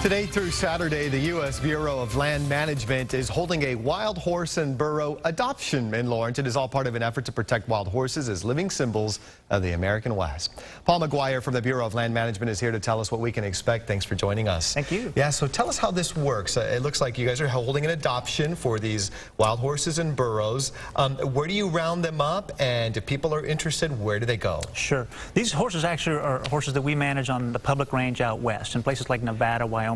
Today through Saturday, the U.S. Bureau of Land Management is holding a wild horse and burro adoption in Lawrence. It is all part of an effort to protect wild horses as living symbols of the American West. Paul McGuire from the Bureau of Land Management is here to tell us what we can expect. Thanks for joining us. Thank you. Yeah, so tell us how this works. It looks like you guys are holding an adoption for these wild horses and burros. Where do you round them up? And if people are interested, where do they go? Sure. These horses actually are horses that we manage on the public range out west in places like Nevada, Wyoming.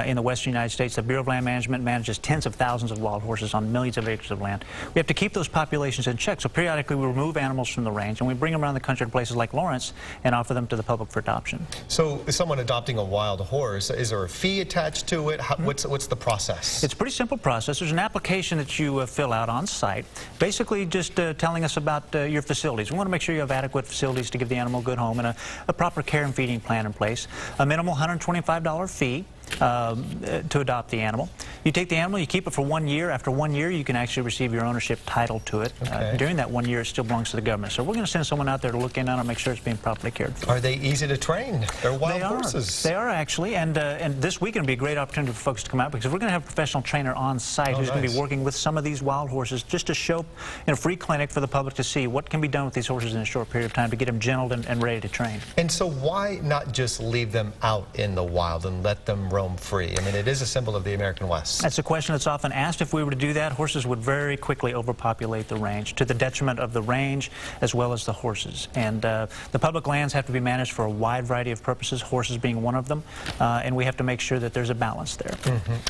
In the western United States, the Bureau of Land Management manages tens of thousands of wild horses on millions of acres of land. We have to keep those populations in check, so periodically we remove animals from the range and we bring them around the country to places like Lawrence and offer them to the public for adoption. So is someone adopting a wild horse, is there a fee attached to it? What's the process? It's a pretty simple process. There's an application that you fill out on site, basically just telling us about your facilities. We want to make sure you have adequate facilities to give the animal a good home and a proper care and feeding plan in place. A minimal $125 fee to adopt the animal. You take the animal, you keep it for 1 year. After 1 year, you can actually receive your ownership title to it. Okay. During that 1 year, it still belongs to the government. So we're going to send someone out there to look in on it and make sure it's being properly cared for. Are they easy to train? They're wild horses. They are actually, and this weekend will be a great opportunity for folks to come out because we're going to have a professional trainer on site who's going to be working with some of these wild horses just to show in a free clinic for the public to see what can be done with these horses in a short period of time to get them gentled and ready to train. And so why not just leave them out in the wild and let them roam free? I mean, it is a symbol of the American West. That's a question that's often asked. If we were to do that, horses would very quickly overpopulate the range to the detriment of the range as well as the horses. And the public lands have to be managed for a wide variety of purposes, horses being one of them, and we have to make sure that there's a balance there.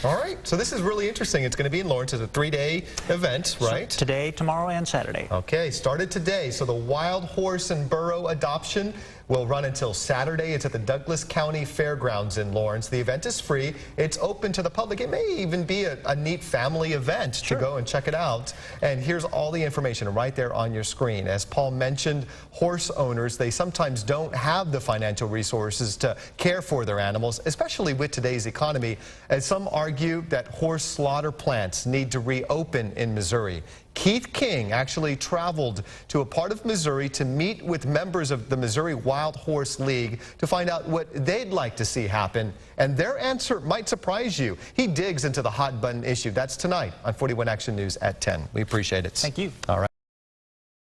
All right, so this is really interesting. It's going to be in Lawrence. It's a 3-day event, right? So today, tomorrow, and Saturday. Okay, started today. So the wild horse and burro adoption will run until Saturday. It's at the Douglas County Fairgrounds in Lawrence. The event is free. It's open to the public. It may even be a neat family event to go and check it out. And here's all the information right there on your screen. As Paul mentioned, horse owners, they sometimes don't have the financial resources to care for their animals, especially with today's economy, as some argue that horse slaughter plants need to reopen in Missouri. Keith King actually traveled to a part of Missouri to meet with members of the Missouri Wild Horse League to find out what they'd like to see happen, and their answer might surprise you. He digs into the hot button issue. That's tonight on 41 Action News at 10. We appreciate it. Thank you. All right.